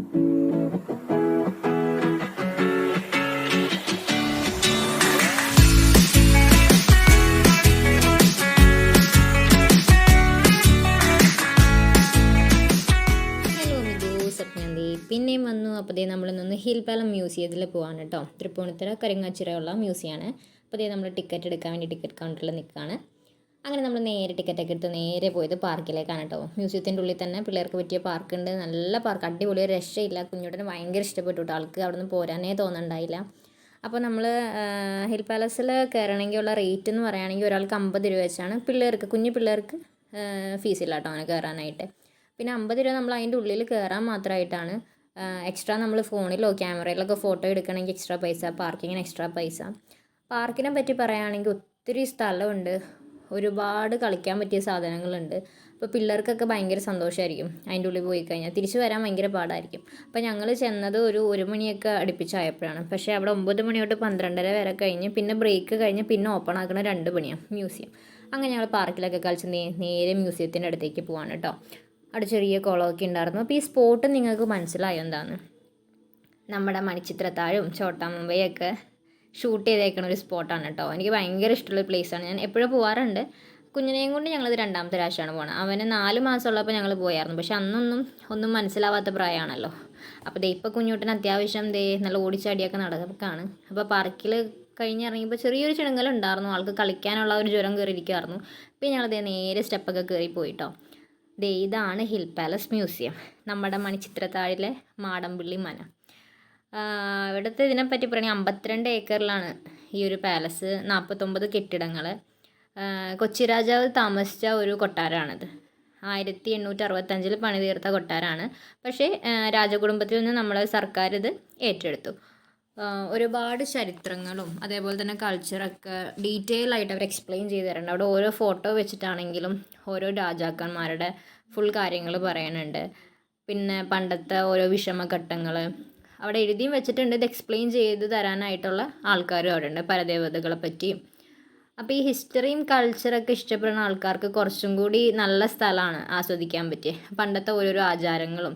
പിന്നെയും വന്നു. അപ്പോൾ ദേ നമ്മളിന്നൊന്ന് ഹിൽ പാലം മ്യൂസിയത്തിൽ പോവാണ് കേട്ടോ. തൃപ്പൂണിത്തുറ കരിങ്ങാച്ചിറയുള്ള മ്യൂസിയമാണ്. അപ്പോൾ ദേ നമ്മൾ ടിക്കറ്റ് എടുക്കാൻ വേണ്ടി ടിക്കറ്റ് കൗണ്ടറിൽ നിൽക്കുകയാണ്. അങ്ങനെ നമ്മൾ നേരെ ടിക്കറ്റൊക്കെ എടുത്ത് നേരെ പോയത് പാർക്കിലേക്കാണ് കേട്ടോ. മ്യൂസിയത്തിൻ്റെ ഉള്ളിൽ തന്നെ പിള്ളേർക്ക് പറ്റിയ പാർക്കുണ്ട്. നല്ല പാർക്ക്, അടിപൊളി, ഒരു രക്ഷയില്ല. കുഞ്ഞുടനെ ഭയങ്കര ഇഷ്ടപ്പെട്ടു കേട്ടോ. ആൾക്ക് അവിടെ നിന്ന് പോരാനേ തോന്നുന്നുണ്ടായില്ല. അപ്പോൾ നമ്മൾ ഹിൽ പാലസിൽ കയറണമെങ്കിൽ ഉള്ള റേറ്റ് എന്ന് പറയുകയാണെങ്കിൽ ഒരാൾക്ക് 50 രൂപ വെച്ചാണ്. പിള്ളേർക്ക്, കുഞ്ഞു പിള്ളേർക്ക് ഫീസില്ല കേട്ടോ അങ്ങനെ കയറാനായിട്ട്. പിന്നെ 50 രൂപ നമ്മൾ അതിൻ്റെ ഉള്ളിൽ കയറാൻ മാത്രമായിട്ടാണ്. എക്സ്ട്രാ നമ്മൾ ഫോണിലോ ക്യാമറയിലൊക്കെ ഫോട്ടോ എടുക്കണമെങ്കിൽ എക്സ്ട്രാ പൈസ, പാർക്കിങ്ങിന് എക്സ്ട്രാ പൈസ. പാർക്കിനെ പറ്റി പറയുകയാണെങ്കിൽ ഒത്തിരി സ്ഥലമുണ്ട്, ഒരുപാട് കളിക്കാൻ പറ്റിയ സാധനങ്ങളുണ്ട്. അപ്പോൾ പിള്ളേർക്കൊക്കെ ഭയങ്കര സന്തോഷമായിരിക്കും അതിൻ്റെ ഉള്ളിൽ പോയി കഴിഞ്ഞാൽ. തിരിച്ചു വരാൻ ഭയങ്കര പാടായിരിക്കും. അപ്പോൾ ഞങ്ങൾ ചെന്നത് ഒരു 1 മണിയൊക്കെ അടുപ്പിച്ചായപ്പോഴാണ്. പക്ഷേ അവിടെ 9 മണി തൊട്ട് 12:30 വരെ കഴിഞ്ഞ് പിന്നെ ബ്രേക്ക് കഴിഞ്ഞ് പിന്നെ ഓപ്പൺ ആക്കണ 2 മണിയാണ് മ്യൂസിയം. അങ്ങനെ ഞങ്ങൾ പാർക്കിലൊക്കെ കളിച്ച് നേരെ മ്യൂസിയത്തിൻ്റെ അടുത്തേക്ക് പോവാണ് കേട്ടോ. അവിടെ ചെറിയ കുളമൊക്കെ ഉണ്ടായിരുന്നു. അപ്പോൾ ഈ സ്പോട്ട് നിങ്ങൾക്ക് മനസ്സിലായോ എന്താണ്? നമ്മുടെ മണിച്ചിത്രത്താഴും ചോട്ടാ മുംബൈയൊക്കെ ഷൂട്ട് ചെയ്തേക്കണ ഒരു സ്പോട്ടാണ് കേട്ടോ. എനിക്ക് ഭയങ്കര ഇഷ്ടമുള്ള പ്ലേസാണ്. ഞാൻ എപ്പോഴും പോകാറുണ്ട്. കുഞ്ഞിനെയും കൊണ്ട് ഞങ്ങളിത് 2ാമത്തെ പ്രാവശ്യമാണ് പോകണം. അവന് 4 മാസമുള്ളപ്പോൾ ഞങ്ങൾ പോയായിരുന്നു. പക്ഷെ ഒന്നും മനസ്സിലാവാത്ത പ്രായമാണല്ലോ. അപ്പോൾ ദേ ഇപ്പോൾ കുഞ്ഞുട്ടന് അത്യാവശ്യം നല്ല ഓടിച്ചാടിയൊക്കെ നടക്കാണ്. അപ്പോൾ പാർക്കിൽ കഴിഞ്ഞിറങ്ങിയപ്പോൾ ചെറിയൊരു ചിണുങ്ങലുണ്ടായിരുന്നു. ആൾക്ക് കളിക്കാനുള്ള ഒരു ജ്വരം കയറിയിരിക്കുമായിരുന്നു. പിന്നെ ഞങ്ങൾ നേരെ സ്റ്റെപ്പൊക്കെ കയറി പോയിട്ടോ. ഇതാണ് ഹിൽ പാലസ് മ്യൂസിയം, നമ്മുടെ മണിച്ചിത്രത്താഴിലെ മാടമ്പിള്ളി മന. ഇവിടുത്തെ ഇതിനെപ്പറ്റി പറയുകയാണെങ്കിൽ 52 ഏക്കറിലാണ് ഈ ഒരു പാലസ്, 49 കെട്ടിടങ്ങൾ. കൊച്ചി രാജാവ് താമസിച്ച ഒരു കൊട്ടാരമാണിത്. 1865 പണിതീർത്ത കൊട്ടാരമാണ്. പക്ഷേ രാജകുടുംബത്തിൽ നിന്ന് നമ്മളെ സർക്കാർ ഇത് ഏറ്റെടുത്തു. ഒരുപാട് ചരിത്രങ്ങളും അതേപോലെ തന്നെ കൾച്ചറൊക്കെ ഡീറ്റെയിൽ ആയിട്ട് അവർ എക്സ്പ്ലെയിൻ ചെയ്ത് തരുന്നുണ്ട്. അവിടെ ഓരോ ഫോട്ടോ വെച്ചിട്ടാണെങ്കിലും ഓരോ രാജാക്കന്മാരുടെ ഫുൾ കാര്യങ്ങൾ പറയാനുണ്ട്. പിന്നെ പണ്ടത്തെ ഓരോ വിഷമഘട്ടങ്ങൾ അവിടെ എഴുതിയും വെച്ചിട്ടുണ്ട്. ഇത് എക്സ്പ്ലെയിൻ ചെയ്ത് തരാനായിട്ടുള്ള ആൾക്കാരും അവിടെ ഉണ്ട്, പരദേവതകളെ പറ്റിയും. അപ്പോൾ ഈ ഹിസ്റ്ററിയും കൾച്ചറൊക്കെ ഇഷ്ടപ്പെടുന്ന ആൾക്കാർക്ക് കുറച്ചും കൂടി നല്ല സ്ഥലമാണ് ആസ്വദിക്കാൻ പറ്റിയ. പണ്ടത്തെ ഓരോരോ ആചാരങ്ങളും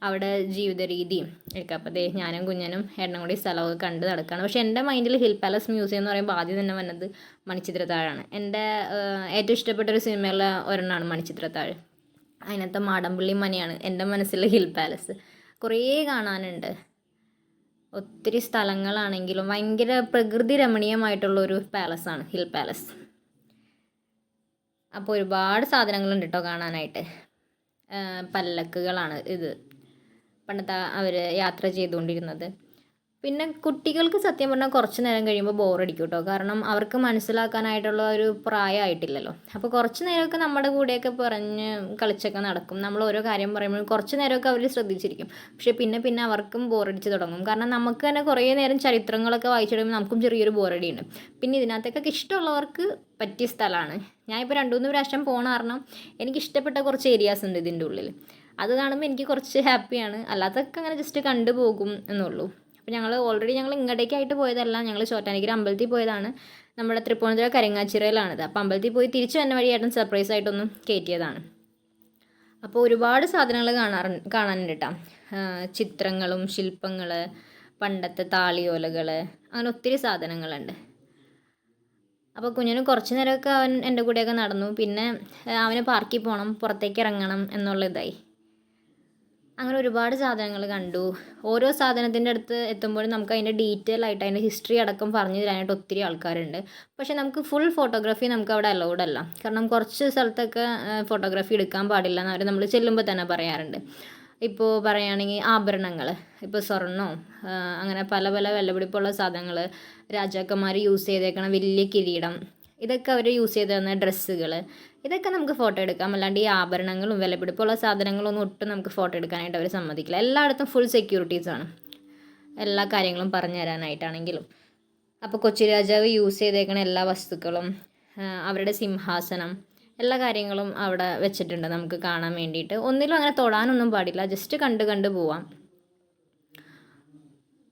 അവിടെ ജീവിത രീതിയും ഒക്കെ. അപ്പോൾ ഞാനും കുഞ്ഞനും ഏട്ടനും കൂടി സ്ഥലമൊക്കെ കണ്ട് നടക്കുകയാണ്. പക്ഷേ എൻ്റെ മൈൻഡിൽ ഹിൽ പാലസ് മ്യൂസിയം എന്ന് പറയുമ്പോൾ ആദ്യം തന്നെ വന്നത് മണിച്ചിത്രത്താഴാണ്. എൻ്റെ ഏറ്റവും ഇഷ്ടപ്പെട്ടൊരു സിനിമയുള്ള ഒരെണ്ണമാണ് മണിച്ചിത്രത്താഴ്. അതിനകത്തെ മാടമ്പിള്ളി മനയാണ് എൻ്റെ മനസ്സിലെ ഹിൽ പാലസ്. കുറേ കാണാനുണ്ട്, ഒത്തിരി സ്ഥലങ്ങളാണെങ്കിലും ഭയങ്കര പ്രകൃതി രമണീയമായിട്ടുള്ളൊരു പാലസാണ് ഹിൽ പാലസ്. അപ്പോൾ ഒരുപാട് സാധനങ്ങളുണ്ട് കേട്ടോ കാണാനായിട്ട്. പല്ലക്കുകളാണ് ഇത്, പണ്ടത്തെ അവർ യാത്ര ചെയ്തുകൊണ്ടിരുന്നത്. പിന്നെ കുട്ടികൾക്ക് സത്യം പറഞ്ഞാൽ കുറച്ച് നേരം കഴിയുമ്പോൾ ബോറടിക്കും കേട്ടോ. കാരണം അവർക്ക് മനസ്സിലാക്കാനായിട്ടുള്ള ഒരു പ്രായമായിട്ടില്ലല്ലോ. അപ്പോൾ കുറച്ച് നേരമൊക്കെ നമ്മുടെ കൂടെയൊക്കെ പറഞ്ഞ് കളിച്ചൊക്കെ നടക്കും. നമ്മൾ ഓരോ കാര്യം പറയുമ്പോൾ കുറച്ച് നേരമൊക്കെ അവർ ശ്രദ്ധിച്ചിരിക്കും. പക്ഷേ പിന്നെ അവർക്കും ബോറടിച്ച് തുടങ്ങും. കാരണം നമുക്ക് തന്നെ കുറേ നേരം ചരിത്രങ്ങളൊക്കെ വായിച്ചിടുമ്പോൾ നമുക്കും ചെറിയൊരു ബോറടിയുണ്ട്. പിന്നെ ഇതിനകത്തൊക്കെ ഇഷ്ടമുള്ളവർക്ക് പറ്റിയ സ്ഥലമാണ്. ഞാനിപ്പോൾ 2-3 പ്രാവശ്യം പോകണ കാരണം എനിക്കിഷ്ടപ്പെട്ട കുറച്ച് ഏരിയാസ് ഉണ്ട് ഇതിൻ്റെ ഉള്ളിൽ. അത് കാണുമ്പോൾ എനിക്ക് കുറച്ച് ഹാപ്പിയാണ്. അല്ലാതൊക്കെ അങ്ങനെ ജസ്റ്റ് കണ്ടുപോകും എന്നുള്ളൂ. അപ്പോൾ ഞങ്ങൾ ഇങ്ങോട്ടേക്കായിട്ട് പോയതല്ല, ഞങ്ങൾ ചോറ്റാനിക്കര അമ്പലത്തിൽ പോയതാണ്. നമ്മുടെ തൃപ്പൂണിത്തുറ കരിങ്ങാച്ചിറയിലാണിത്. അപ്പോൾ അമ്പലത്തിൽ പോയി തിരിച്ചു വന്ന വഴിയായിട്ടും സർപ്രൈസ് ആയിട്ടൊന്നും കയറ്റിയതാണ്. അപ്പോൾ ഒരുപാട് സാധനങ്ങൾ കാണാനുണ്ട് കേട്ടോ. ചിത്രങ്ങളും ശില്പങ്ങൾ, പണ്ടത്തെ താളിയോലകൾ, അങ്ങനെ ഒത്തിരി സാധനങ്ങളുണ്ട്. അപ്പോൾ കുഞ്ഞിന് കുറച്ച് നേരമൊക്കെ അവൻ എൻ്റെ കൂടെയൊക്കെ നടന്നു. പിന്നെ അവന് പാർക്കിൽ പോകണം, പുറത്തേക്ക് ഇറങ്ങണം എന്നുള്ളതായി. അങ്ങനെ ഒരുപാട് സാധനങ്ങൾ കണ്ടു. ഓരോ സാധനത്തിൻ്റെ അടുത്ത് എത്തുമ്പോഴും നമുക്ക് അതിൻ്റെ ഡീറ്റെയിൽ ആയിട്ട് അതിൻ്റെ ഹിസ്റ്ററി അടക്കം പറഞ്ഞു തരാനായിട്ട് ഒത്തിരി ആൾക്കാരുണ്ട്. പക്ഷേ നമുക്ക് ഫുൾ ഫോട്ടോഗ്രാഫി നമുക്ക് അവിടെ അലൗഡ് അല്ല. കാരണം കുറച്ച് സ്ഥലത്തൊക്കെ ഫോട്ടോഗ്രാഫി എടുക്കാൻ പാടില്ല എന്ന് അവർ നമ്മൾ ചെല്ലുമ്പോൾ തന്നെ പറയാറുണ്ട്. ഇപ്പോൾ പറയുകയാണെങ്കിൽ ആഭരണങ്ങൾ, ഇപ്പോൾ സ്വർണ്ണവും അങ്ങനെ പല വിലപിടിപ്പുള്ള സാധനങ്ങൾ, രാജാക്കന്മാർ യൂസ് ചെയ്തേക്കണ വലിയ കിരീടം, ഇതൊക്കെ അവർ യൂസ് ചെയ്ത് തന്ന ഡ്രസ്സുകൾ, ഇതൊക്കെ നമുക്ക് ഫോട്ടോ എടുക്കാം. അല്ലാണ്ട് ഈ ആഭരണങ്ങളും വിലപിടിപ്പുള്ള സാധനങ്ങളൊന്നും ഒട്ടും നമുക്ക് ഫോട്ടോ എടുക്കാനായിട്ട് അവർ സമ്മതിക്കില്ല. എല്ലായിടത്തും ഫുൾ സെക്യൂരിറ്റീസാണ്, എല്ലാ കാര്യങ്ങളും പറഞ്ഞു തരാനായിട്ടാണെങ്കിലും. അപ്പോൾ കൊച്ചി രാജാവ് യൂസ് ചെയ്തേക്കണ എല്ലാ വസ്തുക്കളും, അവരുടെ സിംഹാസനം, എല്ലാ കാര്യങ്ങളും അവിടെ വെച്ചിട്ടുണ്ട് നമുക്ക് കാണാൻ വേണ്ടിയിട്ട്. ഒന്നിലും അങ്ങനെ തൊടാനൊന്നും പാടില്ല, ജസ്റ്റ് കണ്ട് പോവാം.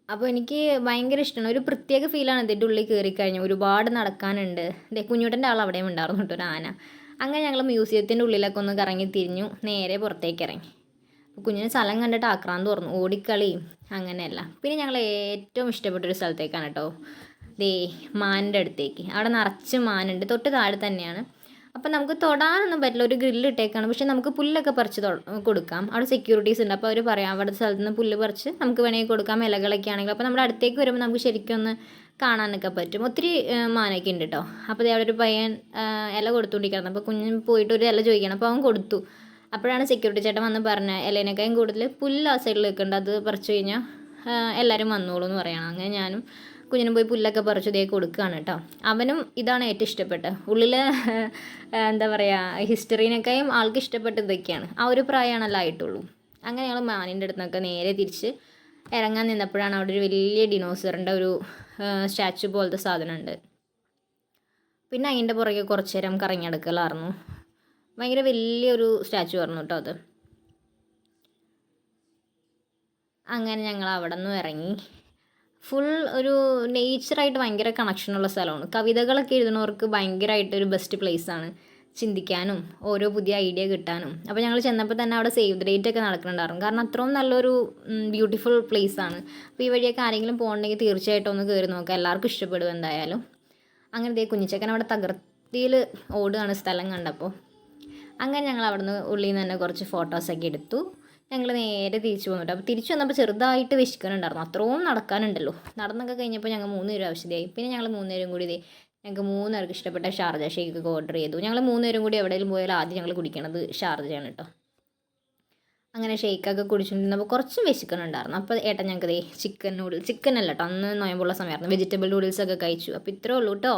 അപ്പോൾ എനിക്ക് ഭയങ്കര ഇഷ്ടമാണ്. ഒരു പ്രത്യേക ഫീലാണ് ഇതിൻ്റെ ഉള്ളിൽ കയറിക്കഴിഞ്ഞാൽ. ഒരുപാട് നടക്കാനുണ്ട്. കുഞ്ഞുട്ടൻ്റെ ആൾ അവിടെയും ഉണ്ടായിരുന്നു കേട്ടോ, ഒരു ആന. അങ്ങനെ ഞങ്ങൾ മ്യൂസിയത്തിൻ്റെ ഉള്ളിലൊക്കെ ഒന്ന് കറങ്ങി തിരിഞ്ഞു നേരെ പുറത്തേക്ക് ഇറങ്ങി. കുഞ്ഞിന് സ്ഥലം കണ്ടിട്ട് ആക്രാന്ത് തുറന്നു, ഓടിക്കളിയും അങ്ങനെയല്ല. പിന്നെ ഞങ്ങൾ ഏറ്റവും ഇഷ്ടപ്പെട്ടൊരു സ്ഥലത്തേക്കാണ് കേട്ടോ, ദേ മാനിൻ്റെ അടുത്തേക്ക്. അവിടെ നിറച്ച് മാനുണ്ട്, തൊട്ട് താഴെ തന്നെയാണ്. അപ്പം നമുക്ക് തൊടാനൊന്നും പറ്റില്ല, ഒരു ഗ്രില്ല് ഇട്ടേക്കാണ്. പക്ഷേ നമുക്ക് പുല്ലൊക്കെ പറിച്ച് കൊടുക്കാം. അവിടെ സെക്യൂരിറ്റീസ് ഉണ്ട്, അപ്പോൾ അവർ പറയാം അവിടെ സ്ഥലത്ത് നിന്ന് പുല്ല് പറിച്ച് നമുക്ക് വേണമെങ്കിൽ കൊടുക്കാം, ഇലകളൊക്കെ ആണെങ്കിൽ. അപ്പോൾ നമ്മുടെ അടുത്തേക്ക് വരുമ്പോൾ നമുക്ക് ശരിക്കും ഒന്ന് കാണാനൊക്കെ പറ്റും. ഒത്തിരി മാനൊക്കെ ഉണ്ട് കേട്ടോ. അപ്പോൾ അവിടെ ഒരു പയ്യൻ ഇല കൊടുത്തുകൊണ്ടിരിക്കണം. അപ്പോൾ കുഞ്ഞിന് പോയിട്ട് ഒരു ഇല ചോദിക്കണം, അപ്പോൾ അവൻ കൊടുത്തു. അപ്പോഴാണ് സെക്യൂരിറ്റി ചേട്ടൻ വന്ന് പറഞ്ഞത് ഇലേനേക്കാളും കൂടുതൽ പുല്ല് ആ സൈഡിൽ വെക്കുന്നുണ്ട്, അത് പറിച്ചു കഴിഞ്ഞാൽ എല്ലാവരും വന്നോളൂ എന്ന് പറയണം. അങ്ങനെ ഞാനും കുഞ്ഞിനും പോയി പുല്ലൊക്കെ പറിച്ചു ദേ കൊടുക്കുകയാണ് കേട്ടോ. അവനും ഇതാണ് ഏറ്റവും ഇഷ്ടപ്പെട്ടത്. ഉള്ളിൽ എന്താ പറയുക, ഹിസ്റ്ററീനേക്കാളും ആൾക്ക് ഇഷ്ടപ്പെട്ടത് ഇതൊക്കെയാണ്. ആ ഒരു പ്രായമാണല്ലോ ആയിട്ടുള്ളൂ. അങ്ങനെ ഞങ്ങൾ മാനിൻ്റെ അടുത്ത് നിന്നൊക്കെ നേരെ തിരിച്ച് ഇറങ്ങാൻ നിന്നപ്പോഴാണ് അവിടെ ഒരു വലിയ ഡിനോസറിൻ്റെ ഒരു സ്റ്റാച്ചു പോലത്തെ സാധനമുണ്ട്. പിന്നെ അതിൻ്റെ പുറകെ കുറച്ച് നേരം കറങ്ങി നടക്കലായിരുന്നു. ഭയങ്കര വലിയൊരു സ്റ്റാച്ചു ആയിരുന്നു കേട്ടോ അത്. അങ്ങനെ ഞങ്ങൾ അവിടെ നിന്ന് ഇറങ്ങി. ഫുൾ ഒരു നേച്ചറായിട്ട് ഭയങ്കര കണക്ഷനുള്ള സ്ഥലമാണ്. കവിതകളൊക്കെ എഴുതുന്നവർക്ക് ഭയങ്കരമായിട്ടൊരു ബെസ്റ്റ് പ്ലേസാണ് ചിന്തിക്കാനും ഓരോ പുതിയ ഐഡിയ കിട്ടാനും. അപ്പോൾ ഞങ്ങൾ ചെന്നപ്പോൾ തന്നെ അവിടെ സേവ് ദ ഡേറ്റ് ഒക്കെ നടക്കുന്നുണ്ടായിരുന്നു. കാരണം അത്രയും നല്ലൊരു ബ്യൂട്ടിഫുൾ പ്ലേസാണ്. അപ്പോൾ ഈ വഴിയൊക്കെ ആരെങ്കിലും പോകണമെങ്കിൽ തീർച്ചയായിട്ടും ഒന്ന് കയറി നോക്കുക, എല്ലാവർക്കും ഇഷ്ടപ്പെടും എന്തായാലും. അങ്ങനെ ദേ കുഞ്ഞിച്ചക്കൻ അവിടെ തകർത്തിയിൽ ഓടുകയാണ് സ്ഥലം കണ്ടപ്പോൾ. അങ്ങനെ ഞങ്ങൾ അവിടെ നിന്ന് ഉള്ളിൽ നിന്ന് തന്നെ കുറച്ച് ഫോട്ടോസൊക്കെ എടുത്തു. ഞങ്ങൾ നേരെ തിരിച്ചു പോകുന്നുണ്ട്. അപ്പോൾ തിരിച്ചു വന്നപ്പോൾ ചെറുതായിട്ട് വിശക്കുന്നുണ്ടായിരുന്നു, അത്രയും നടക്കാനുണ്ടല്ലോ. നടന്നൊക്കെ കഴിഞ്ഞപ്പോൾ ഞങ്ങൾ 3 പേരും ആവശ്യമായി. പിന്നെ ഞങ്ങൾ 3 പേരും കൂടി ഞങ്ങൾക്ക് 3 പേർക്ക് ഇഷ്ടപ്പെട്ട ഷാർജ ഷേക്കൊക്കെ ഓർഡർ ചെയ്തു. ഞങ്ങൾ 3 പേരും കൂടി എവിടെയെങ്കിലും പോയാൽ ആദ്യം ഞങ്ങൾ കുടിക്കണത് ഷാർജയാണ് കേട്ടോ. അങ്ങനെ ഷേക്കൊക്കെ കുടിച്ചിട്ടുണ്ടെങ്കിൽ കുറച്ച് വിശക്കുന്നുണ്ടായിരുന്നു. അപ്പോൾ ഏട്ടൻ ഞങ്ങൾക്ക് ചിക്കൻ അല്ല കേട്ടോ, അന്ന് നോയമ്പുള്ള സമയമായിരുന്നു, വെജിറ്റബിൾ നൂഡിൽസൊക്കെ കഴിച്ചു. അപ്പോൾ ഇത്രേ ഉള്ളൂ കേട്ടോ.